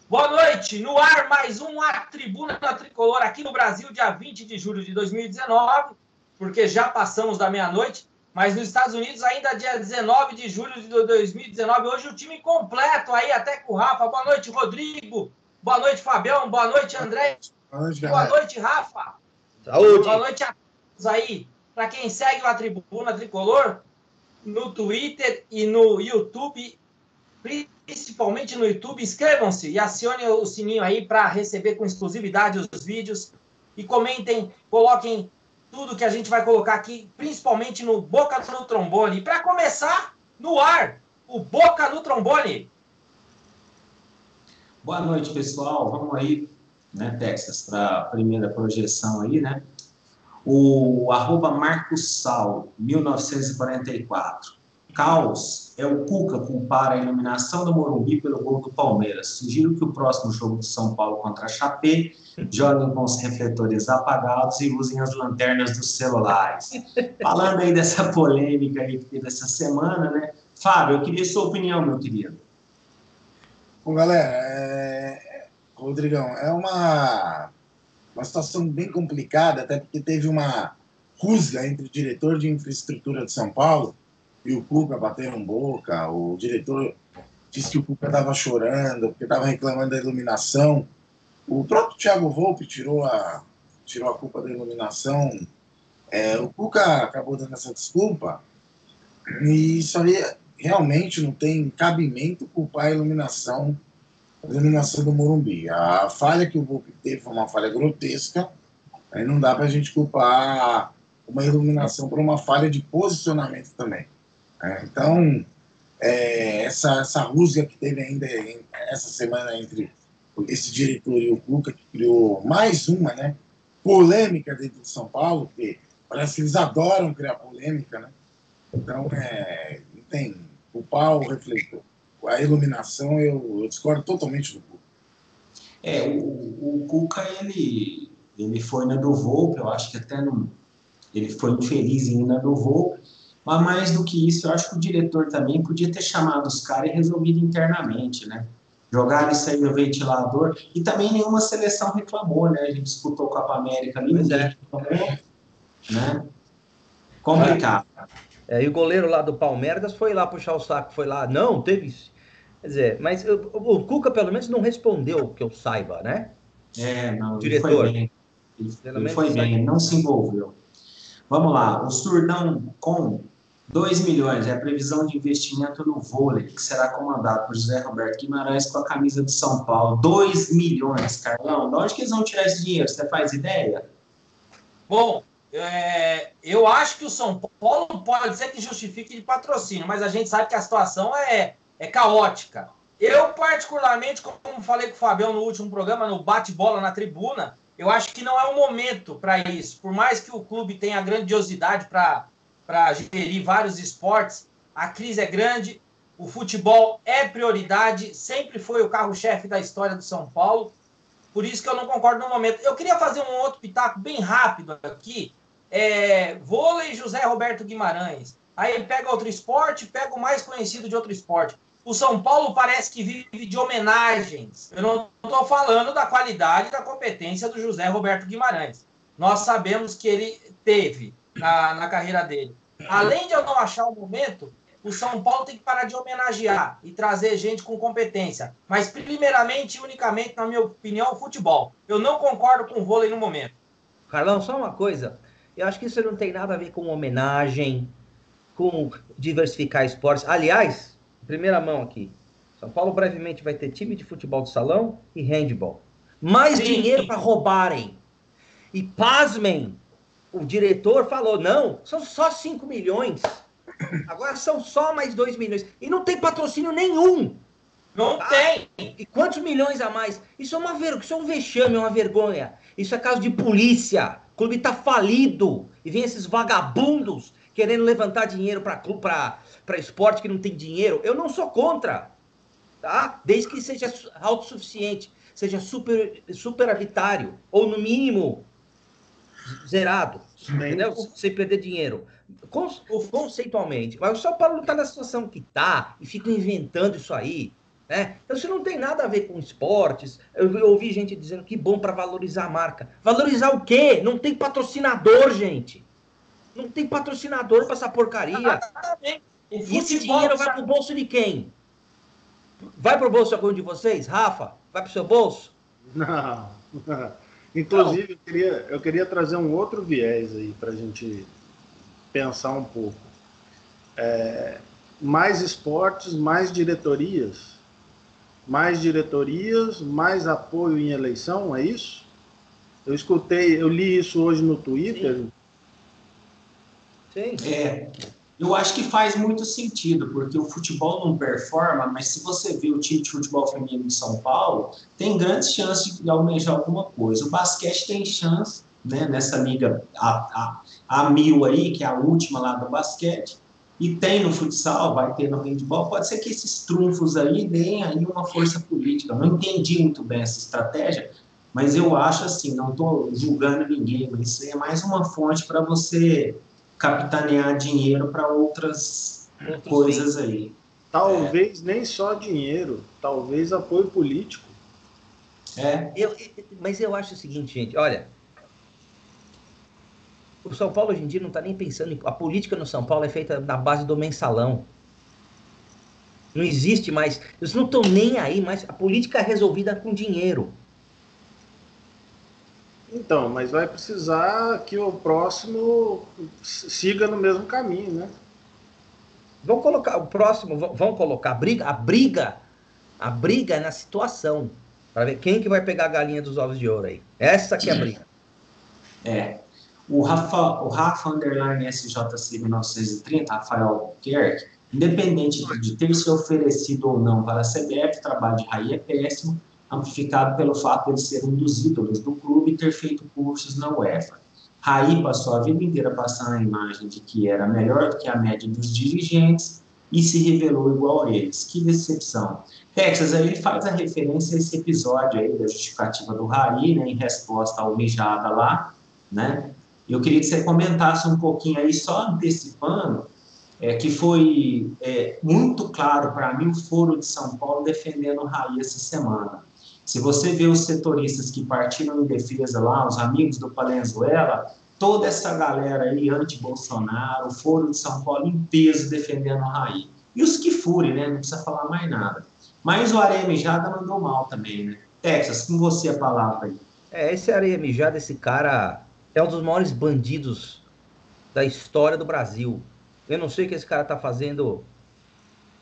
Boa noite, no ar mais um A Tribuna da Tricolor aqui no Brasil, dia 20 de julho de 2019, porque já passamos da meia-noite, mas nos Estados Unidos ainda dia 19 de julho de 2019, hoje o time completo aí, até com o Rafa. Boa noite, Rodrigo, boa noite, Fabião, boa noite, André, boa noite, Rafa. Saúde. Boa noite a todos aí, para quem segue o A Tribuna Tricolor, no Twitter e no YouTube, principalmente no YouTube, inscrevam-se e acionem o sininho aí para receber com exclusividade os vídeos e comentem, coloquem tudo que a gente vai colocar aqui, principalmente no Boca no Trombone. E para começar, no ar, o Boca no Trombone. Boa noite, pessoal. Vamos aí, né, Texas, para a primeira projeção aí, né? O @MarcosSal, 1944. Caos é o Cuca culpar a iluminação do Morumbi pelo gol do Palmeiras. Sugiro que o próximo jogo de São Paulo contra a Chape joguem com os refletores apagados e usem as lanternas dos celulares. Falando aí dessa polêmica aí que teve essa semana, né? Fábio, eu queria sua opinião, meu querido. Bom, galera, Rodrigão, é uma situação bem complicada, até porque teve uma rusga entre o diretor de infraestrutura de São Paulo e o Cuca. Bateram boca. O diretor disse que o Cuca estava chorando porque estava reclamando da iluminação. O próprio Thiago Volpi tirou a culpa da iluminação. O Cuca acabou dando essa desculpa, e isso aí realmente não tem cabimento culpar a iluminação do Morumbi. A falha que o Volpi teve foi uma falha grotesca. Aí não dá para a gente culpar uma iluminação por uma falha de posicionamento também. Então, essa rusga que teve ainda essa semana entre esse diretor e o Cuca, que criou mais uma, né, polêmica dentro de São Paulo, porque parece que eles adoram criar polêmica, né? Então, não tem culpar o refletor. A iluminação, eu discordo totalmente do Cuca. O Cuca, ele foi na do Volpi, eu acho que até não... Ele foi infeliz em ir na do Volpi, mas mais do que isso, eu acho que o diretor também podia ter chamado os caras e resolvido internamente, né? Jogaram isso aí no ventilador, e também nenhuma seleção reclamou, né? A gente disputou a Copa América ali, ninguém reclamou, né? Complicado. E o goleiro lá do Palmeiras foi lá puxar o saco, foi lá, não, teve isso. Quer dizer, mas o Cuca pelo menos não respondeu, que eu saiba, né? Não, diretor. Ele foi bem. Ele foi bem, ele não se envolveu. Vamos lá, o Surdão com 2 milhões, é a previsão de investimento no vôlei, que será comandado por José Roberto Guimarães com a camisa do São Paulo. 2 milhões, Carlão. De onde que eles vão tirar esse dinheiro? Você faz ideia? Bom, eu acho que o São Paulo pode ser que justifique de patrocínio, mas a gente sabe que a situação é caótica. Eu, particularmente, como falei com o Fabião no último programa, no bate-bola na tribuna, eu acho que não é o momento para isso. Por mais que o clube tenha grandiosidade para gerir vários esportes, a crise é grande, o futebol é prioridade, sempre foi o carro-chefe da história do São Paulo, por isso que eu não concordo no momento. Eu queria fazer um outro pitaco bem rápido aqui, vôlei José Roberto Guimarães, aí pega outro esporte, pega o mais conhecido de outro esporte. O São Paulo parece que vive de homenagens. Eu não estou falando da qualidade e da competência do José Roberto Guimarães. Nós sabemos que ele teve na carreira dele. Além de eu não achar o momento, o São Paulo tem que parar de homenagear e trazer gente com competência. Mas, primeiramente e unicamente, na minha opinião, o futebol. Eu não concordo com o vôlei no momento. Carlão, só uma coisa. Eu acho que isso não tem nada a ver com homenagem, com diversificar esportes. Aliás, primeira mão aqui, São Paulo brevemente vai ter time de futebol de salão e handball. Mais dinheiro para roubarem. E pasmem, o diretor falou, não, são só 5 milhões. Agora são só mais 2 milhões. E não tem patrocínio nenhum. Não tem. E quantos milhões a mais? Isso é isso é um vexame, é uma vergonha. Isso é caso de polícia. O clube tá falido. E vem esses vagabundos querendo levantar dinheiro para esporte que não tem dinheiro. Eu não sou contra, tá? Desde que seja autossuficiente, seja superavitário, ou no mínimo zerado, entendeu? Sem perder dinheiro. Conceitualmente. Mas o São Paulo não tá na situação que tá, e fica inventando isso aí. né? Então isso não tem nada a ver com esportes. Eu ouvi gente dizendo que bom para valorizar a marca. Valorizar o quê? Não tem patrocinador, gente. Não tem patrocinador para essa porcaria. Exatamente. O E esse futebol dinheiro vai pro bolso de quem? Vai pro bolso de algum de vocês? Rafa, vai pro seu bolso? Não. Inclusive, eu queria trazer um outro viés aí para a gente pensar um pouco. Mais esportes, mais diretorias, mais apoio em eleição, é isso? Eu li isso hoje no Twitter. Sim. Eu acho que faz muito sentido, porque o futebol não performa, mas se você vê o time de futebol feminino de São Paulo, tem grandes chances de almejar alguma coisa. O basquete tem chance, né, nessa liga a 1000 aí, que é a última lá do basquete, e tem no futsal, vai ter no handebol. Pode ser que esses trunfos aí deem aí uma força política. Eu não entendi muito bem essa estratégia, mas eu acho assim, não estou julgando ninguém, mas isso aí é mais uma fonte para você capitanear dinheiro para outras coisas aí. Talvez nem só dinheiro, talvez apoio político. Mas eu acho o seguinte, gente, olha, o São Paulo hoje em dia não está nem pensando em... A política no São Paulo é feita na base do mensalão. Não existe mais... Eles não estão nem aí, mas a política é resolvida com dinheiro. Então, mas vai precisar que o próximo siga no mesmo caminho, né? Vão colocar o próximo, vão colocar a briga é na situação, para ver quem que vai pegar a galinha dos ovos de ouro aí. Essa que é a briga. O Rafa underline SJC 1930, Rafael Albuquerque, independente de ter se oferecido ou não para a CBF, o trabalho de Raí é péssimo, amplificado pelo fato de ele ser um dos ídolos do clube e ter feito cursos na UEFA. Raí passou a vida inteira passando a imagem de que era melhor do que a média dos dirigentes e se revelou igual a eles. Que decepção. Texas, aí ele faz a referência a esse episódio aí da justificativa do Raí, né, em resposta ao mijada lá, né? Eu queria que você comentasse um pouquinho aí, só antecipando, que foi muito claro para mim o Foro de São Paulo defendendo o Raí essa semana. Se você vê os setoristas que partiram em defesa lá, os amigos do Palenzuela, toda essa galera aí anti-Bolsonaro, o Foro de São Paulo em peso defendendo o Raí. E os que furem, né? Não precisa falar mais nada. Mas o Areia Mijada mandou mal também, né? Texas, com você a palavra aí. Esse Areia Mijada, esse cara é um dos maiores bandidos da história do Brasil. Eu não sei o que esse cara está fazendo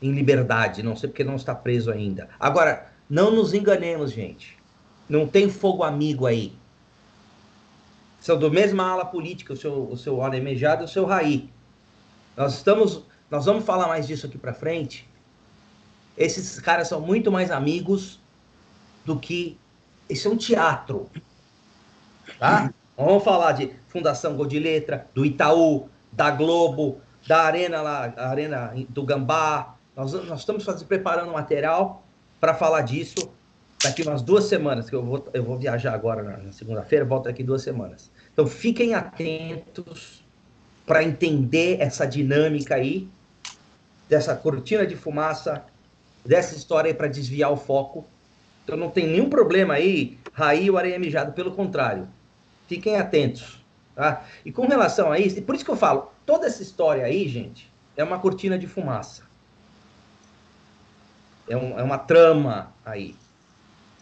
em liberdade, não sei porque não está preso ainda. Agora, não nos enganemos, gente. Não tem fogo amigo aí. São do mesma ala política, o seu Areia Mijada e o seu Raí. Nós vamos falar mais disso aqui para frente. Esses caras são muito mais amigos do que... Isso é um teatro. Tá? Vamos falar de Fundação Gol de Letra, do Itaú, da Globo, da Arena lá, a Arena do Gambá. Nós estamos preparando material para falar disso daqui umas 2 semanas, que eu vou viajar agora na segunda-feira, volto daqui 2 semanas. Então fiquem atentos para entender essa dinâmica aí, dessa cortina de fumaça, dessa história aí para desviar o foco. Então não tem nenhum problema aí, Raí ou Areia Mijada, pelo contrário. Fiquem atentos, tá? E com relação a isso, e por isso que eu falo, toda essa história aí, gente, é uma cortina de fumaça. É uma trama aí.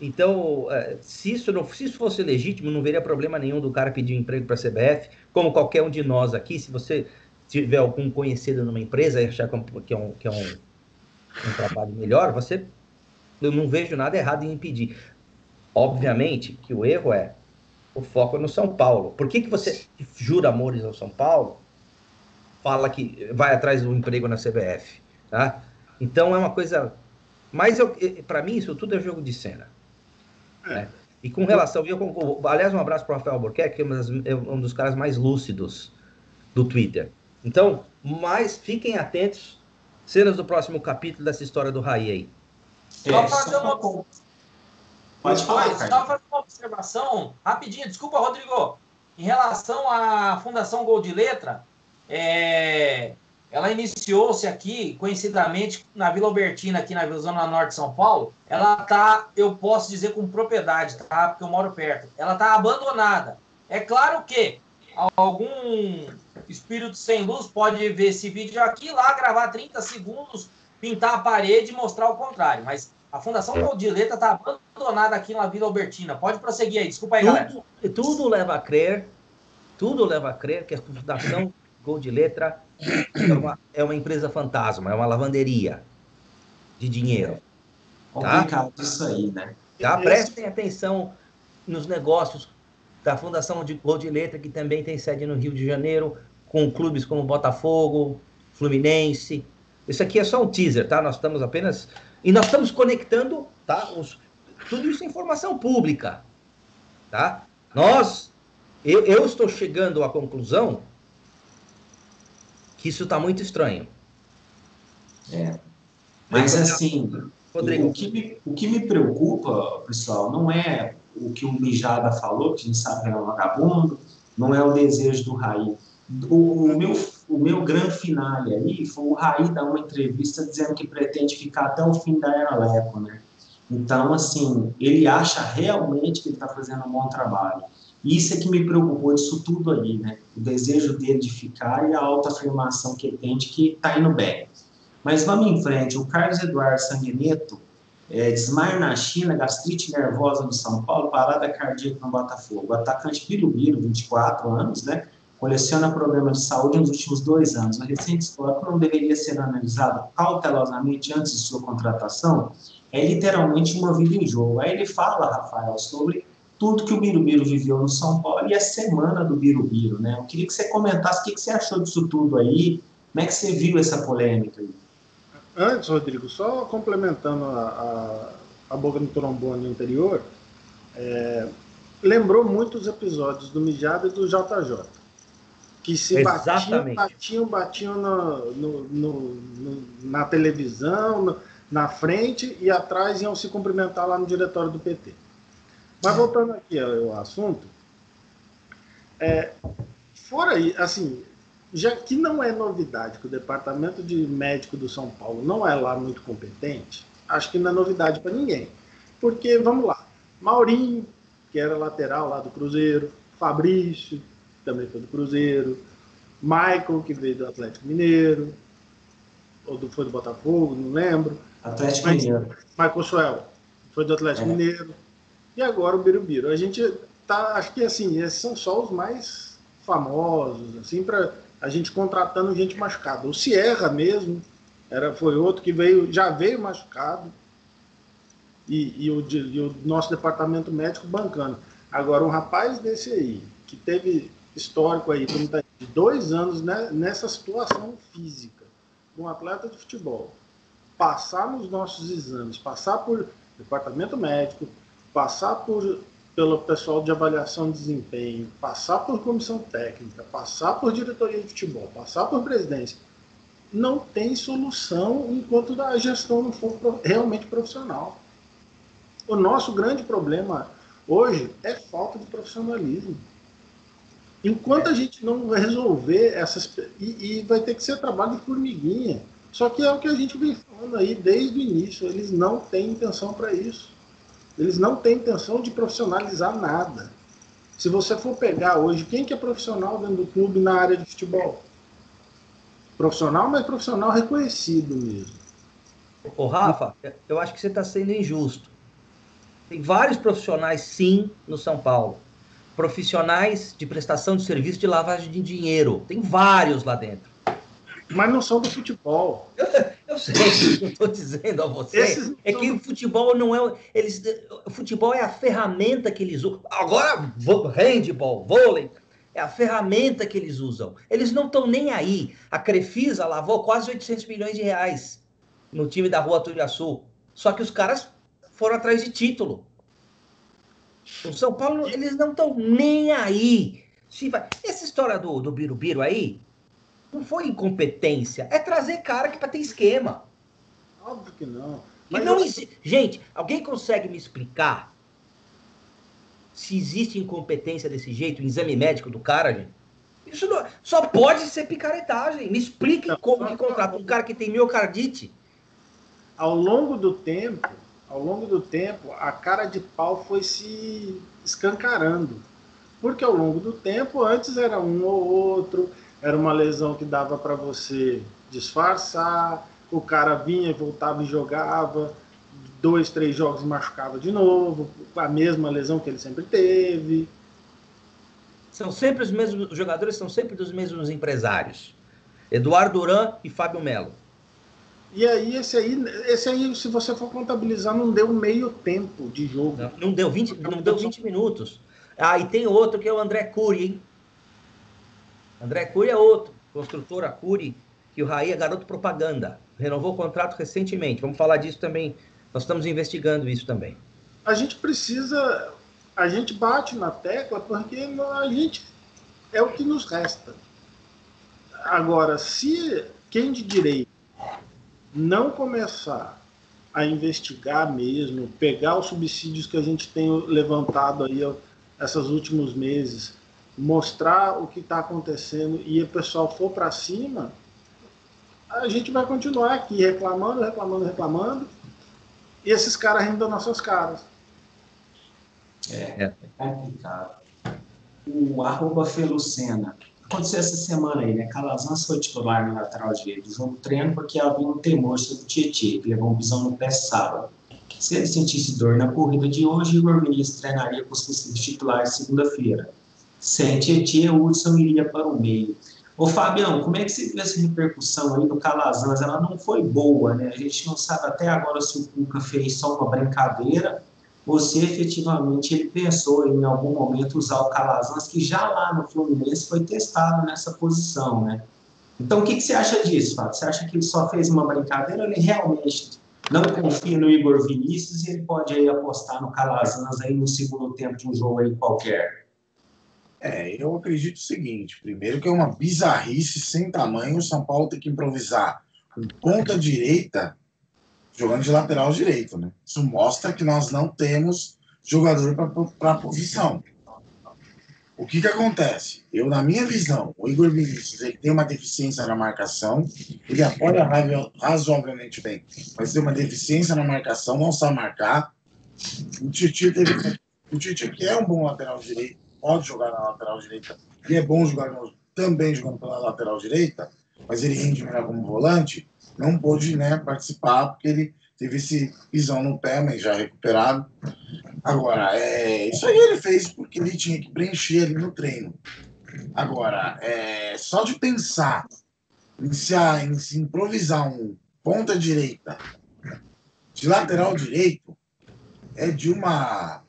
Então, se isso fosse legítimo, não veria problema nenhum do cara pedir um emprego para a CBF, como qualquer um de nós aqui. Se você tiver algum conhecido numa empresa e achar que é um trabalho melhor, eu não vejo nada errado em impedir. Obviamente que o erro é o foco no São Paulo. Por que você jura amores ao São Paulo, fala que vai atrás do emprego na CBF, tá? Então é uma coisa... Mas para mim isso tudo é jogo de cena. Né? E com relação... aliás, um abraço para o Rafael Albuquerque, que é um dos caras mais lúcidos do Twitter. Então, mas fiquem atentos, cenas do próximo capítulo dessa história do Raí aí. Só fazer uma... Pode falar, só fazer uma observação rapidinho, desculpa, Rodrigo. Em relação à Fundação Gol de Letra, ela iniciou-se aqui, conhecidamente, na Vila Albertina, aqui na Zona Norte de São Paulo. Ela tá, eu posso dizer com propriedade, tá? Porque eu moro perto. Ela tá abandonada. É claro que algum espírito sem luz pode ver esse vídeo aqui, lá, gravar 30 segundos, pintar a parede e mostrar o contrário. Mas a Fundação Gol de Letra tá abandonada aqui na Vila Albertina. Pode prosseguir aí. Desculpa aí, galera. Tudo leva a crer que a Fundação Gol de Letra é uma empresa fantasma, é uma lavanderia de dinheiro. Complicado isso aí, né? Tá? Prestem atenção nos negócios da Fundação Gol de Letra, que também tem sede no Rio de Janeiro, com clubes como Botafogo, Fluminense. Isso aqui é só um teaser, tá? Nós estamos apenas... E nós estamos conectando, tá? Tudo isso é informação pública, tá? Eu estou chegando à conclusão que isso está muito estranho. Mas, assim, Rodrigo, o que me preocupa, pessoal, não é o que o Mijada falou, que a gente sabe que é um vagabundo, não é o desejo do Raí. O meu grande finale aí foi o Raí dar uma entrevista dizendo que pretende ficar até o fim da era Leco, né? Então, assim, ele acha realmente que ele está fazendo um bom trabalho. Isso é que me preocupou disso tudo aí, né? O desejo dele de ficar e a autoafirmação que ele tem de que está indo bem. Mas vamos em frente. O Carlos Eduardo Sanguineto, desmaio na China, gastrite nervosa no São Paulo, parada cardíaca no Botafogo. O atacante Birubiru, 24 anos, né? Coleciona problemas de saúde nos últimos 2 anos. O recente histórico não deveria ser analisado cautelosamente antes de sua contratação? É literalmente uma vida em jogo. Aí ele fala, Rafael, sobre tudo que o Birubiru viveu no São Paulo e a semana do Birubiru, né? Eu queria que você comentasse o que você achou disso tudo aí, como é que você viu essa polêmica aí? Antes, Rodrigo, só complementando a boca no trombone anterior, lembrou muito os episódios do Mijada e do JJ, que se batiam na televisão, na frente, e atrás iam se cumprimentar lá no diretório do PT. Mas voltando aqui ao assunto, fora aí, assim, já que não é novidade que o departamento de médico do São Paulo não é lá muito competente, acho que não é novidade para ninguém. Porque, vamos lá, Maurinho, que era lateral lá do Cruzeiro, Fabrício, também foi do Cruzeiro, Michael, que veio do Atlético Mineiro, ou foi do Botafogo, não lembro. Atlético Mineiro. Michael Suel, foi do Atlético Mineiro. E agora o Birubiru. A gente tá, acho que assim, esses são só os mais famosos, assim, para a gente contratando gente machucada. O Sierra mesmo foi outro que já veio machucado, e o nosso departamento médico bancando. Agora, um rapaz desse aí, que teve histórico aí, como tá, de 2 anos, né, nessa situação física, um atleta de futebol, passar nos nossos exames, passar por departamento médico, passar pelo pessoal de avaliação de desempenho, passar por comissão técnica, passar por diretoria de futebol, passar por presidência, não tem solução enquanto a gestão não for realmente profissional. O nosso grande problema hoje é falta de profissionalismo. Enquanto a gente não resolver essas... E vai ter que ser trabalho de formiguinha. Só que é o que a gente vem falando aí desde o início. Eles não têm intenção para isso. Eles não têm intenção de profissionalizar nada. Se você for pegar hoje, quem que é profissional dentro do clube na área de futebol? Profissional, mas profissional reconhecido mesmo. Ô, Rafa, eu acho que você está sendo injusto. Tem vários profissionais, sim, no São Paulo. Profissionais de prestação de serviço de lavagem de dinheiro. Tem vários lá dentro. Mas não são do futebol. Eu sei, eu estou dizendo a você. É que o futebol não é... o futebol é a ferramenta que eles usam. Agora, handball, vôlei, é a ferramenta que eles usam. Eles não estão nem aí. A Crefisa lavou quase 800 milhões de reais no time da Rua Turiaçu. Só que os caras foram atrás de título. O São Paulo, eles não estão nem aí. Essa história do Birubiru aí não foi incompetência. É trazer cara que para ter esquema. Óbvio que não. Mas não existe. Gente, alguém consegue me explicar se existe incompetência desse jeito, o exame médico do cara, gente? Isso não, só pode ser picaretagem. Me explique como que contrata um cara que tem miocardite. Ao longo do tempo, a cara de pau foi se escancarando. Porque ao longo do tempo, antes era um ou outro, era uma lesão que dava para você disfarçar, o cara vinha, voltava e jogava, 2, 3 jogos e machucava de novo, a mesma lesão que ele sempre teve. São sempre os mesmos, os jogadores são sempre dos mesmos empresários. Eduardo Duran e Fábio Melo. E aí, esse aí, se você for contabilizar, não deu meio tempo de jogo. Não deu 20 minutos. Ah, e tem outro que é o André Cury, hein? André Cury é outro, construtor, a Cury, que o Raí é garoto propaganda. Renovou o contrato recentemente. Vamos falar disso também. Nós estamos investigando isso também. A gente bate na tecla porque a gente é o que nos resta. Agora, se quem de direito não começar a investigar mesmo, pegar os subsídios que a gente tem levantado aí esses últimos meses, mostrar o que está acontecendo e o pessoal for para cima, a gente vai continuar aqui reclamando, e esses caras rindo das nossas caras. É complicado. O @Felucena. Aconteceu essa semana aí, né? Calazans foi titular no lateral direito do jogo treino porque havia um temor sobre o Tietê, que levou um pisão no pé sábado. Se ele sentisse dor na corrida de hoje, Igor Vinícius treinaria com os possíveis titulares segunda-feira. Sem Tietê, o Hudson iria para o meio. Ô, Fabião, como é que você viu essa repercussão aí do Calazans? Ela não foi boa, né? A gente não sabe até agora se o Cuca fez só uma brincadeira ou se efetivamente ele pensou em algum momento usar o Calazans, que já lá no Fluminense foi testado nessa posição, né? Então, o que você acha disso, Fábio? Você acha que ele só fez uma brincadeira ou ele realmente não confia no Igor Vinícius e ele pode aí apostar no Calazans aí no segundo tempo de um jogo aí qualquer? Eu acredito o seguinte: primeiro, que é uma bizarrice sem tamanho o São Paulo ter que improvisar com ponta direita jogando de lateral direito, né? Isso mostra que nós não temos jogador para a posição. O que acontece? Na minha visão, o Igor Vinícius ele tem uma deficiência na marcação, ele apoia razoavelmente bem, mas tem uma deficiência na marcação, não sabe marcar. O Tite, que é um bom lateral direito, pode jogar na lateral direita, ele é bom jogador também jogando pela lateral direita, mas ele rende melhor como volante, não pôde, né, participar, porque ele teve esse pisão no pé, mas já recuperado. Agora, isso aí ele fez porque ele tinha que preencher ali no treino. Agora, só de pensar em se improvisar um ponta direita de lateral direito é de uma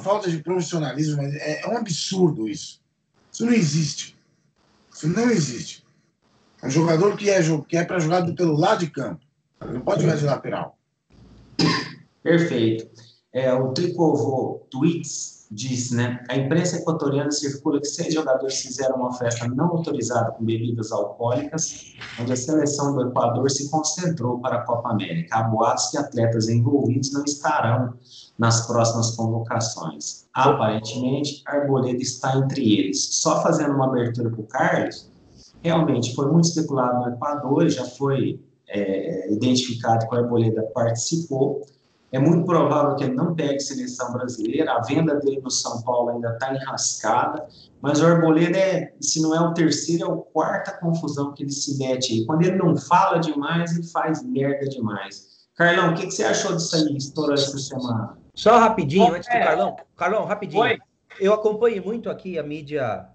falta de profissionalismo, mas é um absurdo isso. Isso não existe. Isso não existe. É um jogador que é para jogar pelo lado de campo. Ele não pode jogar de lateral. Perfeito. O Tricovô Tweets diz, né? A imprensa equatoriana circula que 6 jogadores fizeram uma festa não autorizada com bebidas alcoólicas, onde a seleção do Equador se concentrou para a Copa América. Há boatos que atletas envolvidos não estarão nas próximas convocações. Aparentemente, Arboleda está entre eles. Só fazendo uma abertura para o Carlos, realmente foi muito especulado no Equador, já foi identificado que o Arboleda participou. É muito provável que ele não pegue seleção brasileira, a venda dele no São Paulo ainda está enrascada, mas o Arboleda, se não é o terceiro, é a quarta confusão que ele se mete aí. Quando ele não fala demais, ele faz merda demais. Carlão, o que você achou disso aí, estourou essa semana? Só rapidinho, antes do Carlão. Carlão, rapidinho. Oi. Eu acompanho muito aqui a mídia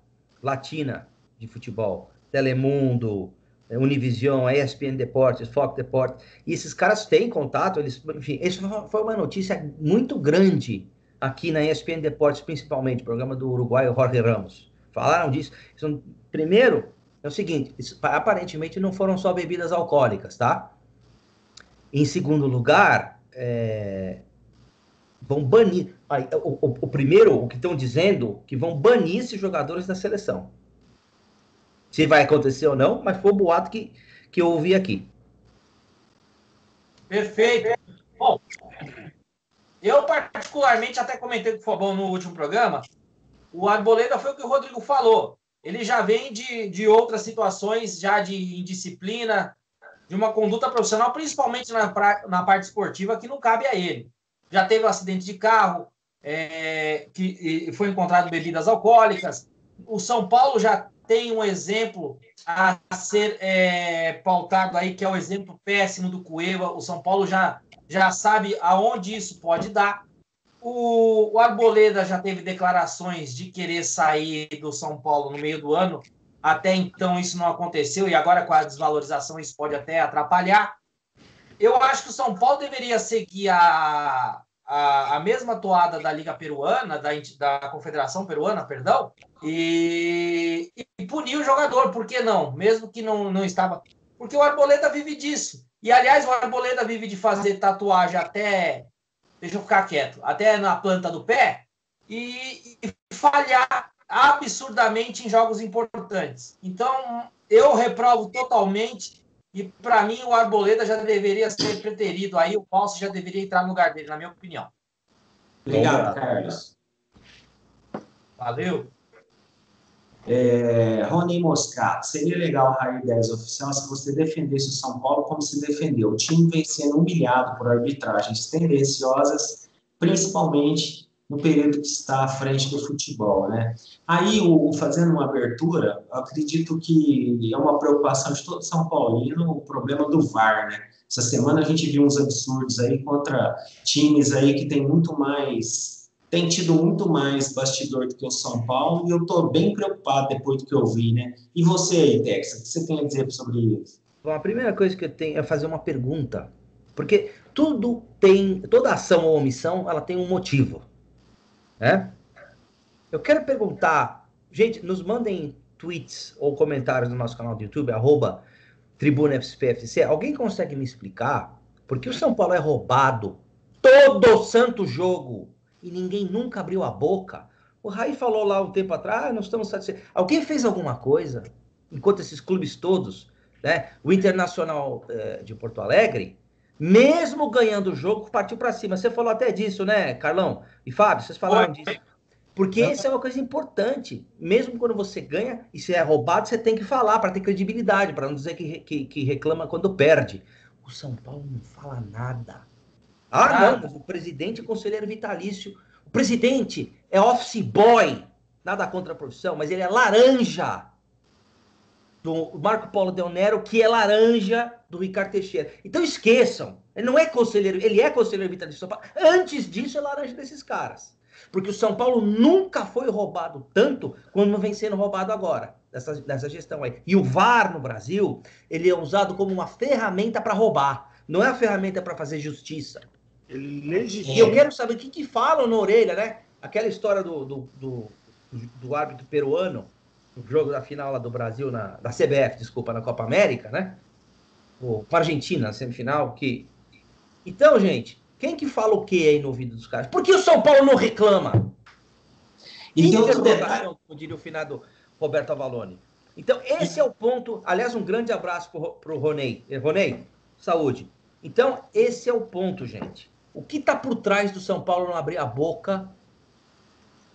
latina de futebol. Telemundo, Univision, ESPN Deportes, Fox Deportes, e esses caras têm contato, enfim, isso foi uma notícia muito grande aqui na ESPN Deportes, principalmente, programa do uruguaio Jorge Ramos. Falaram disso. Primeiro, é o seguinte, aparentemente não foram só bebidas alcoólicas, tá? Em segundo lugar, vão banir, o primeiro, o que estão dizendo, que vão banir esses jogadores da seleção. Se vai acontecer ou não, mas foi o boato que eu ouvi aqui. Perfeito. Bom, eu particularmente até comentei com o Fabão no último programa, o Arboleda foi o que o Rodrigo falou. ele já vem de outras situações, já de indisciplina, de uma conduta profissional, principalmente na parte esportiva, que não cabe a ele. Já teve um acidente de carro, que foi encontrado bebidas alcoólicas. O São Paulo já tem um exemplo a ser pautado aí, que é o exemplo péssimo do Cueva. O São Paulo já sabe aonde isso pode dar. O Arboleda já teve declarações de querer sair do São Paulo no meio do ano. Até então isso não aconteceu e agora com a desvalorização isso pode até atrapalhar. Eu acho que o São Paulo deveria seguir a mesma toada da Liga Peruana, da Confederação Peruana, perdão, e punir o jogador. Por que não? Mesmo que não estava... Porque o Arboleda vive disso. E, aliás, o Arboleda vive de fazer tatuagem até... Deixa eu ficar quieto. Até na planta do pé e falhar absurdamente em jogos importantes. Então, eu reprovo totalmente e, para mim, o Arboleda já deveria ser preterido. Aí o Palce já deveria entrar no lugar dele, na minha opinião. Obrigado, Carlos. Valeu. Rony Moscato, seria legal a Raí 10 oficial se você defendesse o São Paulo como se defendeu. O time vem sendo humilhado por arbitragens tendenciosas, principalmente no período que está à frente do futebol, né? Aí, fazendo uma abertura, eu acredito que é uma preocupação de todo São Paulino o problema do VAR, né? Essa semana a gente viu uns absurdos aí contra times aí que tem tido muito mais bastidor do que o São Paulo, e eu estou bem preocupado depois do que eu vi, né? E você aí, Tex, o que você tem a dizer sobre isso? Bom, a primeira coisa que eu tenho é fazer uma pergunta, porque toda ação ou omissão, ela tem um motivo, né? Eu quero perguntar, gente, nos mandem tweets ou comentários no nosso canal do YouTube, @TribunaFCPFC, alguém consegue me explicar por que o São Paulo é roubado todo santo jogo e ninguém nunca abriu a boca? O Raí falou lá um tempo atrás, nós estamos satisfeitos. Alguém fez alguma coisa? Enquanto esses clubes todos, né? O Internacional de Porto Alegre, mesmo ganhando o jogo, partiu para cima. Você falou até disso, né, Carlão? E Fábio, vocês falaram disso. Porque isso é uma coisa importante. Mesmo quando você ganha e se é roubado, você tem que falar para ter credibilidade, para não dizer que reclama quando perde. O São Paulo não fala nada. Não, mas o presidente é conselheiro vitalício. O presidente é office boy. Nada contra a profissão, mas ele é laranja do Marco Polo Del Nero, que é laranja do Ricardo Teixeira. Então esqueçam. Ele não é conselheiro, ele é conselheiro vitalício do São Paulo. Antes disso, é laranja desses caras. Porque o São Paulo nunca foi roubado tanto como vem sendo roubado agora, nessa gestão aí. E o VAR no Brasil, ele é usado como uma ferramenta para roubar. Não é uma ferramenta para fazer justiça. E eu quero saber o que falam na orelha, né? Aquela história do árbitro peruano, no jogo da final lá do Brasil, da CBF, desculpa, na Copa América, né? Com a Argentina, na semifinal. Então, gente, quem que fala o que aí no ouvido dos caras? Por que o São Paulo não reclama? E tem outro detalhe, como diria o finado Roberto Avalone. Então, esse é o ponto. Aliás, um grande abraço pro Ronei. Ronei, saúde. Então, esse é o ponto, gente. O que está por trás do São Paulo não abrir a boca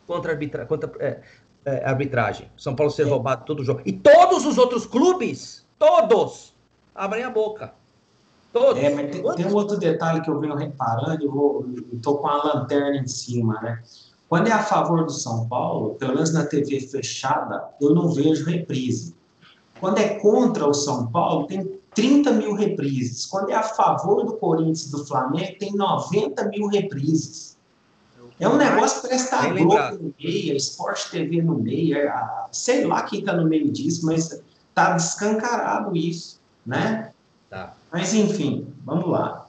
contra a arbitragem? São Paulo ser roubado todo jogo. E todos os outros clubes, todos, abrem a boca. Todos. Mas tem um outro detalhe que eu venho reparando, eu estou com a lanterna em cima, né? Quando é a favor do São Paulo, pelo menos na TV fechada, eu não vejo reprise. Quando é contra o São Paulo, tem 30 mil reprises. Quando é a favor do Corinthians e do Flamengo, tem 90 mil reprises. É um negócio que parece estar a Globo no meio, a Sport TV no meio, sei lá quem está no meio disso, mas está descancarado isso, né? Tá. Mas, enfim, vamos lá.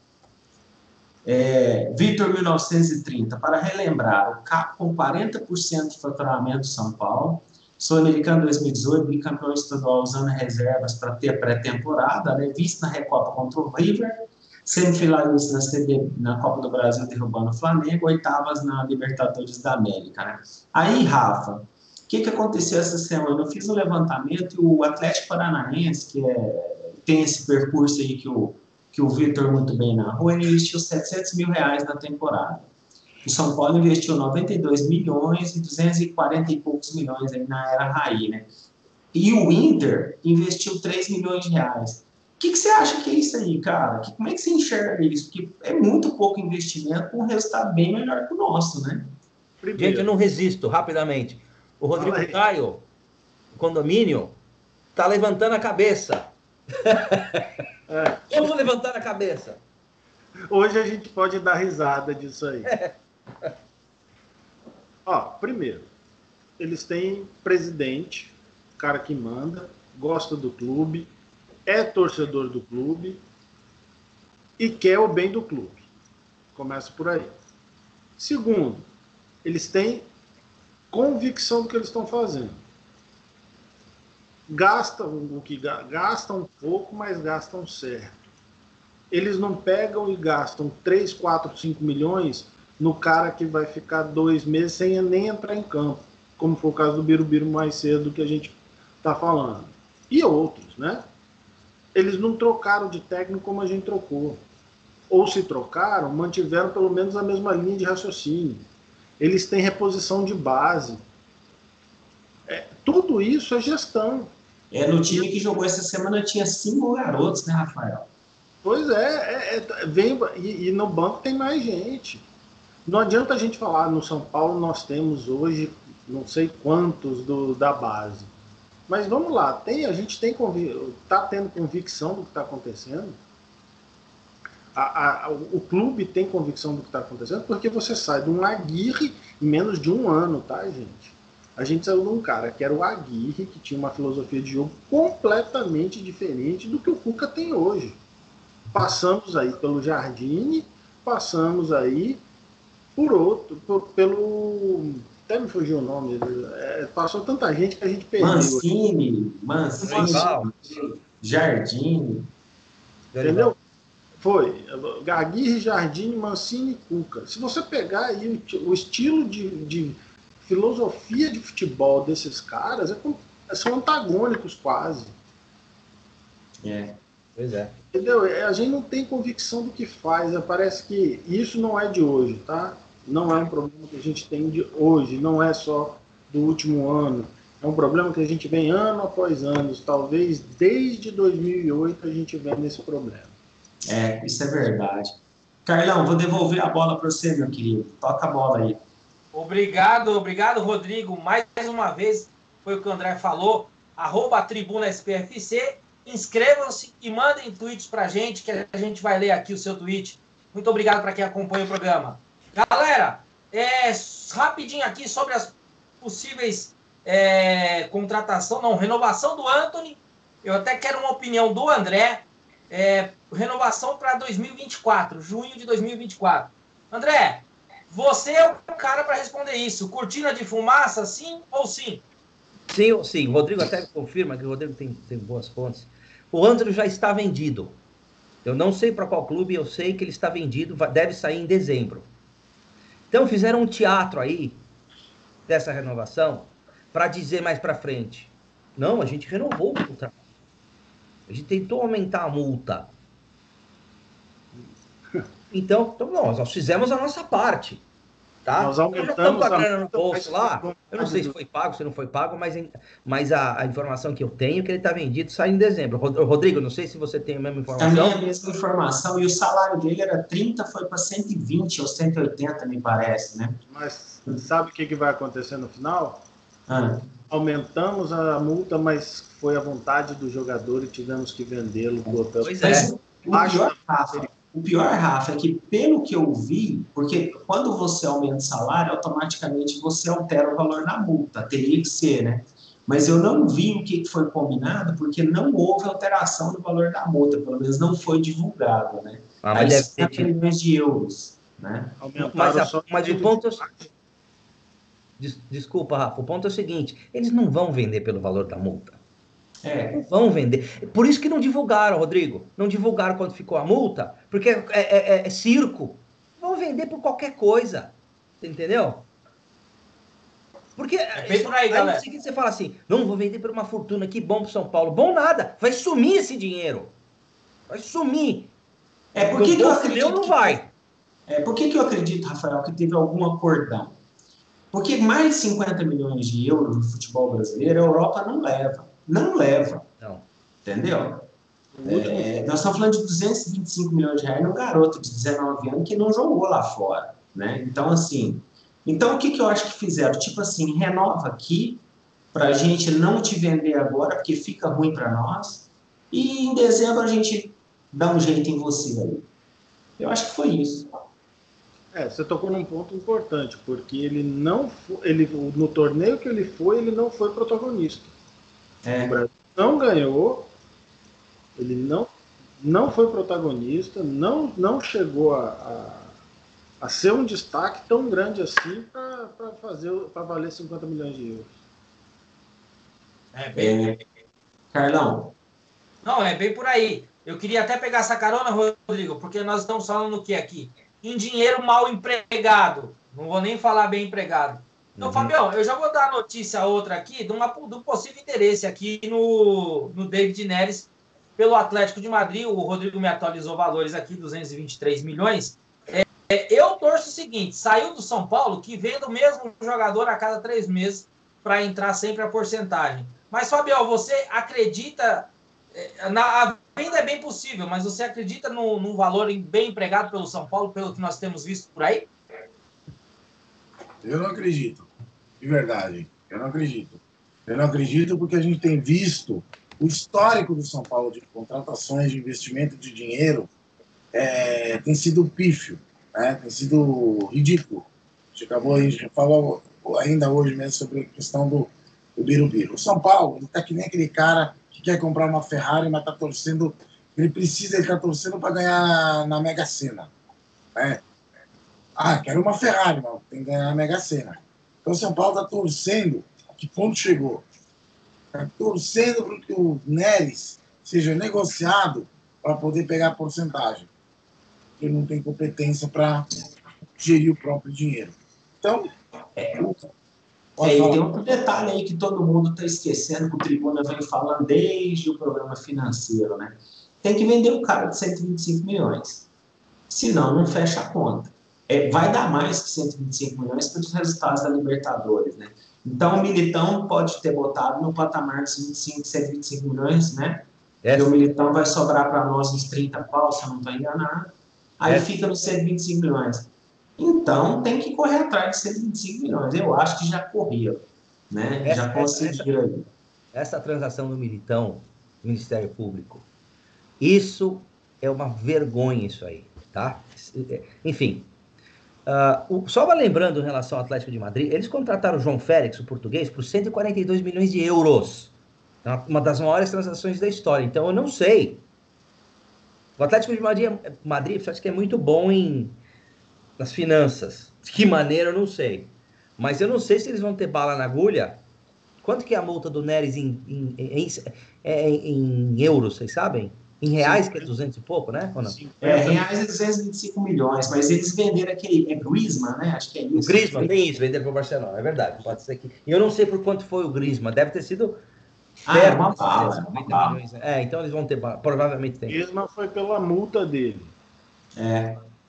Vitor 1930, para relembrar, o CAP com 40% de faturamento do São Paulo, Sul-Americano 2018, bicampeão estadual usando reservas para ter pré-temporada, né? Vice na Recopa contra o River, semifinalista na Copa do Brasil derrubando o Flamengo, oitavas na Libertadores da América, né? Aí, Rafa, o que aconteceu essa semana? Eu fiz um levantamento e o Atlético Paranaense, que tem esse percurso aí que o Vitor muito bem narrou, ele investiu R$700 mil na temporada. O São Paulo investiu 92 milhões e 240 e poucos milhões aí na era Raí, né? E o Inter investiu 3 milhões de reais. O que você acha que é isso aí, cara? Como é que você enxerga isso? Porque é muito pouco investimento com um resultado bem melhor que o nosso, né? Gente, eu não resisto, rapidamente. O Rodrigo Caio, condomínio, tá levantando a cabeça. Vamos levantar a cabeça. Hoje a gente pode dar risada disso aí. Ó, primeiro, eles têm presidente, cara que manda, gosta do clube, é torcedor do clube e quer o bem do clube. Começa por aí. Segundo, eles têm convicção do que eles estão fazendo. Gastam o que gastam um pouco, mas gastam certo. Eles não pegam e gastam 3, 4, 5 milhões no cara que vai ficar 2 meses sem nem entrar em campo, como foi o caso do Birubiru mais cedo que a gente está falando. E outros, né? Eles não trocaram de técnico como a gente trocou. Ou se trocaram, mantiveram pelo menos a mesma linha de raciocínio. Eles têm reposição de base. Tudo isso é gestão. No time que jogou essa semana tinha 5 garotos, né, Rafael? Pois e no banco tem mais gente. Não adianta a gente falar, no São Paulo nós temos hoje não sei quantos da base. Mas vamos lá, a gente está tendo convicção do que está acontecendo. O clube tem convicção do que está acontecendo porque você sai de um Aguirre em menos de um ano, tá, gente? A gente saiu de um cara que era o Aguirre, que tinha uma filosofia de jogo completamente diferente do que o Cuca tem hoje. Passamos aí pelo Jardine, passamos aí pelo... Até me fugiu o nome. Passou tanta gente que a gente perdeu. Mancini, Jardine. Entendeu? Foi. Aguirre, Jardine, Mancini e Cuca. Se você pegar aí o estilo de filosofia de futebol desses caras, são antagônicos quase. Pois é. Entendeu? A gente não tem convicção do que faz. Parece que isso não é de hoje, tá? Não é um problema que a gente tem de hoje, não é só do último ano. É um problema que a gente vem ano após ano. Talvez desde 2008 a gente vem nesse problema. Isso é verdade. Carlão, vou devolver a bola para você, meu querido. Toca a bola aí. Obrigado, Rodrigo. Mais uma vez, foi o que o André falou. @TribunaSPFC. Inscrevam-se e mandem tweets pra gente, que a gente vai ler aqui o seu tweet. Muito obrigado para quem acompanha o programa. Galera, rapidinho aqui sobre as possíveis renovação do Antony. Eu até quero uma opinião do André. Renovação para 2024, junho de 2024. André, você é o cara para responder isso. Cortina de fumaça, sim ou sim? Sim. O Rodrigo até confirma que o Rodrigo tem boas fontes. O Antony já está vendido. Eu não sei para qual clube, eu sei que ele está vendido, deve sair em dezembro. Então fizeram um teatro aí dessa renovação para dizer mais para frente. Não, a gente renovou o contrato. A gente tentou aumentar a multa. Então nós fizemos a nossa parte. Tá? Nós aumentamos a grana no bolso lá. Eu não sei se foi pago, se não foi pago, mas a informação que eu tenho é que ele está vendido, sai em dezembro. Rodrigo, não sei se você tem a mesma informação. Também a mesma informação, e o salário dele era 30, foi para 120 ou 180, me parece, né? Mas sabe o que vai acontecer no final? Aumentamos a multa, mas foi à vontade do jogador e tivemos que vendê-lo. Pois é. O pior, Rafa, é que pelo que eu vi, porque quando você aumenta o salário, automaticamente você altera o valor da multa, teria que ser, né? Mas eu não vi o que foi combinado, porque não houve alteração do valor da multa, pelo menos não foi divulgado, né? Mas deve ter milhões de euros, né? Mas o ponto Desculpa, Rafa, o ponto é o seguinte, eles não vão vender pelo valor da multa. Não vão vender. Por isso que não divulgaram, Rodrigo. Não divulgaram quando ficou a multa, porque é circo. Vão vender por qualquer coisa. Entendeu? Porque bem por aí, galera. No seguinte você fala assim, não, vou vender por uma fortuna, que bom pro São Paulo. Bom nada, vai sumir esse dinheiro. Vai sumir. Por que eu acredito não vai. Por que eu acredito, Rafael, que teve algum acordão? Porque mais de 50 milhões de euros no futebol brasileiro, a Europa não leva. não leva. Não. Entendeu? Nós estamos falando de 225 milhões de reais num garoto de 19 anos que não jogou lá fora, né? Então, assim... Então, o que eu acho que fizeram? Tipo assim, renova aqui para a gente não te vender agora, porque fica ruim para nós, e em dezembro a gente dá um jeito em você aí. Eu acho que foi isso. Você tocou num ponto importante, porque ele não foi, no torneio que ele não foi protagonista. O Brasil não ganhou, ele não foi protagonista, não chegou a ser um destaque tão grande assim para valer 50 milhões de euros. Carlão. Não, é bem por aí. Eu queria até pegar essa carona, Rodrigo, porque nós estamos falando o que aqui? Em dinheiro mal empregado. Não vou nem falar bem empregado. Então, Fabião, eu já vou dar a notícia outra aqui de um possível interesse aqui no David Neres pelo Atlético de Madrid. O Rodrigo me atualizou valores aqui, 223 milhões. Eu torço o seguinte, saiu do São Paulo, que vende o mesmo jogador a cada 3 meses para entrar sempre a porcentagem. Mas, Fabião, você acredita... A venda é bem possível, mas você acredita num valor bem empregado pelo São Paulo, pelo que nós temos visto por aí? Eu não acredito, de verdade. Eu não acredito. Eu não acredito porque a gente tem visto o histórico do São Paulo de contratações, de investimento de dinheiro, tem sido pífio, né? Tem sido ridículo. A gente falou ainda hoje mesmo sobre a questão do Birubiru. O São Paulo está que nem aquele cara que quer comprar uma Ferrari, mas está torcendo, ele está torcendo para ganhar na Mega Sena. Né? Quero uma Ferrari, mas tem que ganhar na Mega Sena. Então o São Paulo está torcendo, a que ponto chegou? Está torcendo para que o Neres seja negociado para poder pegar a porcentagem. Ele não tem competência para gerir o próprio dinheiro. Então, e tem outro detalhe aí que todo mundo está esquecendo, que o Tribuna vem falando desde o programa financeiro, né? Tem que vender o cara de 125 milhões. Senão, não fecha a conta. Vai dar mais que 125 milhões pelos resultados da Libertadores, né? Então, o Militão pode ter botado no patamar de 125 milhões, né? E o Militão vai sobrar para nós uns 30 pau, se eu não estou enganado. Aí fica nos 125 milhões. Então, tem que correr atrás de 125 milhões. Eu acho que já correu, né? Já conseguiram. Essa transação do Militão, do Ministério Público, isso é uma vergonha, isso aí, tá? Enfim, só lembrando em relação ao Atlético de Madrid, eles contrataram o João Félix, o português, por 142 milhões de euros. Uma das maiores transações da história. Então, eu não sei. O Atlético de Madrid acho que é muito bom nas finanças. De que maneira, eu não sei. Mas eu não sei se eles vão ter bala na agulha. Quanto que é a multa do Neres em euros, vocês sabem? Em reais, que é 200 e pouco, né? Ou não? Reais é 225 milhões, mas eles venderam aquele... Griezmann, né? Acho que é isso. O Griezmann, tem isso, venderam para o Barcelona, é verdade. Pode ser que... Eu não sei por quanto foi o Griezmann, deve ter sido... uma bala. Milhões. Então eles vão ter bala, provavelmente tem. O Griezmann foi pela multa dele.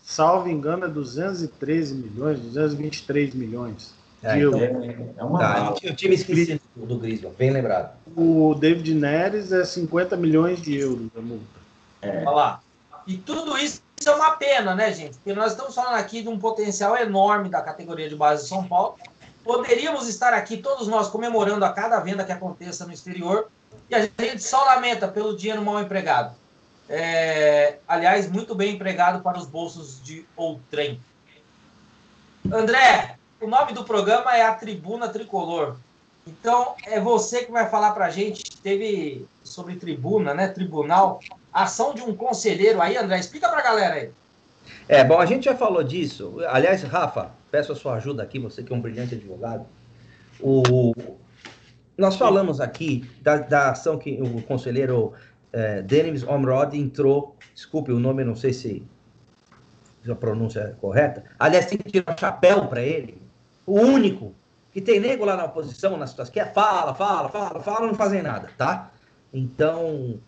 Salvo engano, é 213 milhões, 223 milhões. Então, uma bala. Eu tinha esquecido do Griezmann, bem lembrado. O David Neres é 50 milhões de euros a multa. Olha lá. E tudo isso é uma pena, né, gente? Porque nós estamos falando aqui de um potencial enorme da categoria de base de São Paulo. Poderíamos estar aqui, todos nós, comemorando a cada venda que aconteça no exterior, e a gente só lamenta pelo dinheiro mal empregado. Aliás, muito bem empregado para os bolsos de outrem. André, o nome do programa é A Tribuna Tricolor. Então, é você que vai falar para a gente. Teve sobre tribuna, né? Tribunal, ação de um conselheiro aí, André. Explica para a galera aí. Bom, a gente já falou disso. Aliás, Rafa, peço a sua ajuda aqui, você que é um brilhante advogado. Nós falamos aqui da ação que o conselheiro Denis Omrod entrou, desculpe o nome, não sei se a pronúncia é correta. Aliás, tem que tirar o chapéu para ele. O único que tem nego lá na oposição, na situação, que fala, não fazem nada, tá? Então,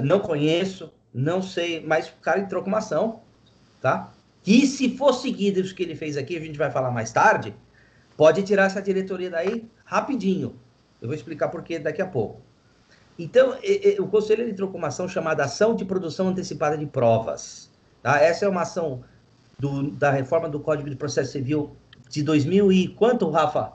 não conheço, não sei, mas o cara entrou com uma ação, tá? E se for seguido isso que ele fez aqui, a gente vai falar mais tarde, pode tirar essa diretoria daí rapidinho. Eu vou explicar por quê daqui a pouco. Então, o Conselho entrou com uma ação chamada Ação de Produção Antecipada de Provas. Tá? Essa é uma ação da reforma do Código de Processo Civil de 2000 e quanto, Rafa?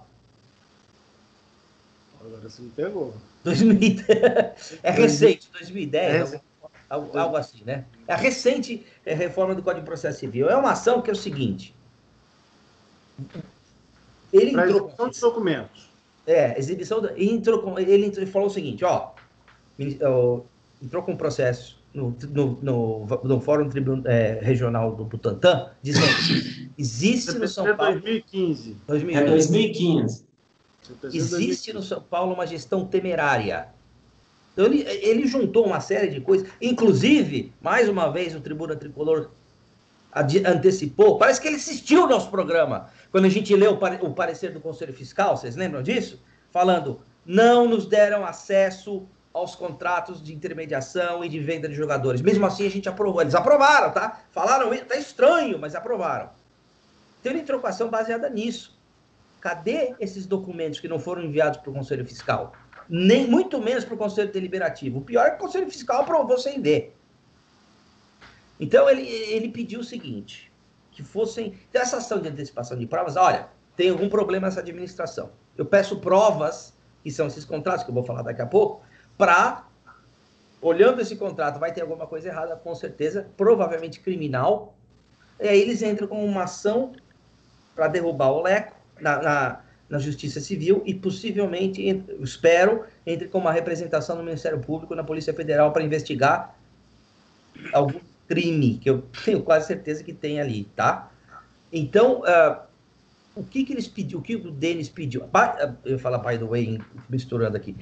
Agora você me pegou. 2010. É recente, 2010, algo assim, né? É a recente reforma do Código de Processo Civil. É uma ação que é o seguinte. Ele entrou com os documentos. Exibição. Ele falou o seguinte, ó. Entrou com um processo no Fórum Regional do Butantã, dizendo: existe no São Paulo. 2015. É 2015. Existe no São Paulo uma gestão temerária. Então, ele juntou uma série de coisas, inclusive, mais uma vez, o Tribuna Tricolor antecipou, parece que ele assistiu ao nosso programa, quando a gente leu o parecer do Conselho Fiscal, vocês lembram disso? Falando, não nos deram acesso aos contratos de intermediação e de venda de jogadores. Mesmo assim, a gente aprovou. Eles aprovaram, tá? Falaram, tá estranho, mas aprovaram. Então, ele entrou com ação baseada nisso. Cadê esses documentos que não foram enviados para o Conselho Fiscal? Nem muito menos para o Conselho Deliberativo. O pior é que o Conselho Fiscal aprovou sem ver. Então, ele pediu o seguinte, que fossem... Então, essa ação de antecipação de provas, olha, tem algum problema nessa administração. Eu peço provas, que são esses contratos, que eu vou falar daqui a pouco, para, olhando esse contrato, vai ter alguma coisa errada, com certeza, provavelmente criminal, e aí eles entram com uma ação para derrubar o Leco na Justiça Civil e possivelmente, espero, entre com uma representação no Ministério Público, na Polícia Federal, para investigar algum crime, que eu tenho quase certeza que tem ali, tá? Então, o que eles pediram, o que o Denis pediu? Eu vou falar, by the way, misturando aqui.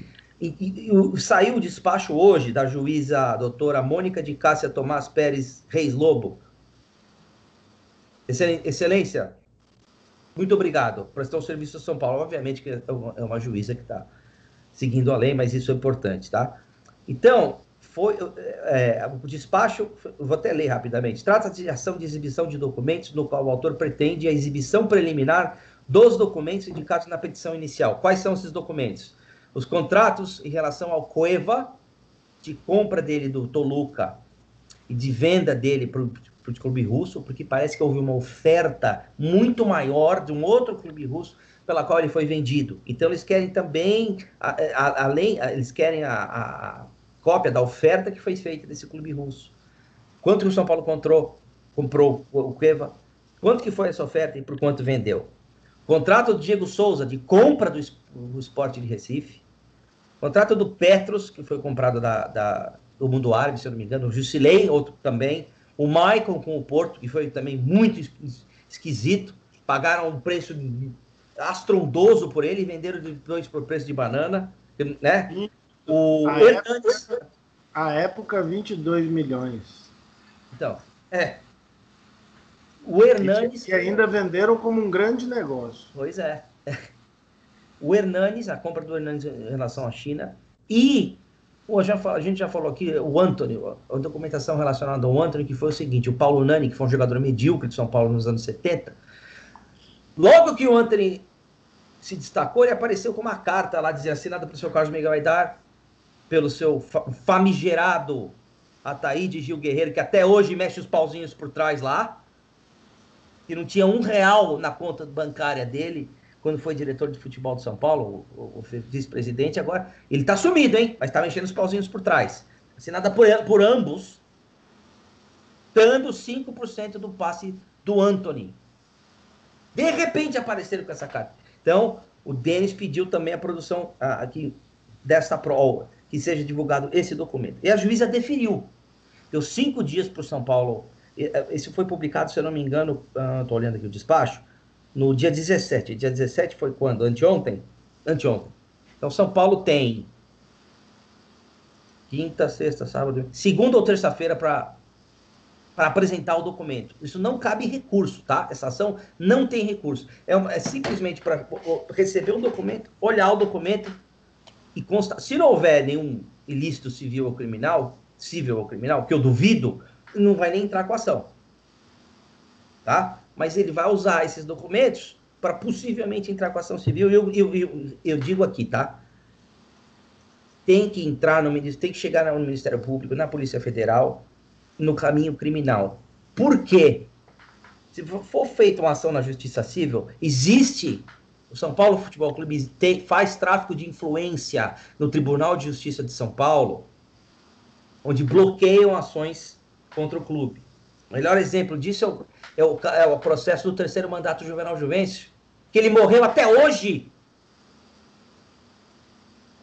Saiu o despacho hoje da juíza doutora Mônica de Cássia Tomás Pérez Reis Lobo. Excelência, muito obrigado. Prestou um serviço a São Paulo. Obviamente que é uma juíza que está seguindo a lei, mas isso é importante, tá? Então, o despacho, vou até ler rapidamente. Trata-se de ação de exibição de documentos no qual o autor pretende a exibição preliminar dos documentos indicados na petição inicial. Quais são esses documentos? Os contratos em relação ao Cueva, de compra dele do Toluca e de venda dele para o clube russo, porque parece que houve uma oferta muito maior de um outro clube russo pela qual ele foi vendido. Então, eles querem também, eles querem a cópia da oferta que foi feita desse clube russo. Quanto que o São Paulo comprou o Cueva? Quanto que foi essa oferta e por quanto vendeu? Contrato do Diego Souza, de compra do Sport de Recife. Contrato do Petros, que foi comprado do Mundo Árabe, se eu não me engano. O Jusilei, outro também. O Maicon com o Porto, que foi também muito esquisito. Pagaram um preço astrondoso por ele e venderam depois por preço de banana. Né? A época, 22 milhões. Então, o Hernanes... E ainda venderam como um grande negócio. Pois é. O Hernanes, a compra do Hernanes em relação à China, e a gente já falou aqui, o Antony, a documentação relacionada ao Antony, que foi o seguinte, o Paulo Nani, que foi um jogador medíocre de São Paulo nos anos 70, logo que o Antony se destacou, ele apareceu com uma carta lá, dizia, assinada pelo seu Carlos Miguel Aidar, pelo seu famigerado Ataíde Gil Guerreiro, que até hoje mexe os pauzinhos por trás lá, que não tinha R$1 na conta bancária dele, quando foi diretor de futebol de São Paulo, o vice-presidente, agora, ele tá sumido, hein? Mas tá mexendo os pauzinhos por trás. Assinada por ambos, dando 5% do passe do Antony. De repente apareceram com essa carta. Então, o Denis pediu também a produção aqui dessa prova, que seja divulgado esse documento. E a juíza deferiu. Deu 5 dias para o São Paulo. Esse foi publicado, se eu não me engano, estou olhando aqui o despacho, no dia 17. Dia 17 foi quando? Anteontem? Anteontem. Então, São Paulo tem quinta, sexta, sábado, segunda ou terça-feira para apresentar o documento. Isso não cabe recurso, tá? Essa ação não tem recurso. É simplesmente para receber um documento, olhar o documento e constar. Se não houver nenhum ilícito civil ou criminal, que eu duvido, não vai nem entrar com a ação. Tá? Mas ele vai usar esses documentos para possivelmente entrar com a ação civil. Eu digo aqui, tá? tem que entrar tem que chegar no Ministério Público, na Polícia Federal, no caminho criminal. Por quê? Se for feita uma ação na Justiça Civil, existe... O São Paulo Futebol Clube faz tráfico de influência no Tribunal de Justiça de São Paulo, onde bloqueiam ações contra o clube. O melhor exemplo disso é o processo do terceiro mandato Juvenal Juvencio, que ele morreu até hoje.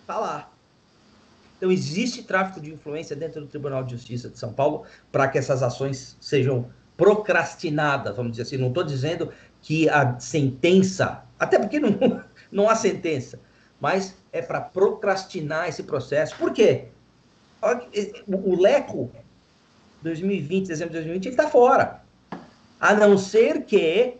Está lá. Então, existe tráfico de influência dentro do Tribunal de Justiça de São Paulo para que essas ações sejam procrastinadas, vamos dizer assim. Não estou dizendo que a sentença, até porque não há sentença, mas é para procrastinar esse processo. Por quê? O Leco, 2020, dezembro de 2020, ele está fora. A não ser que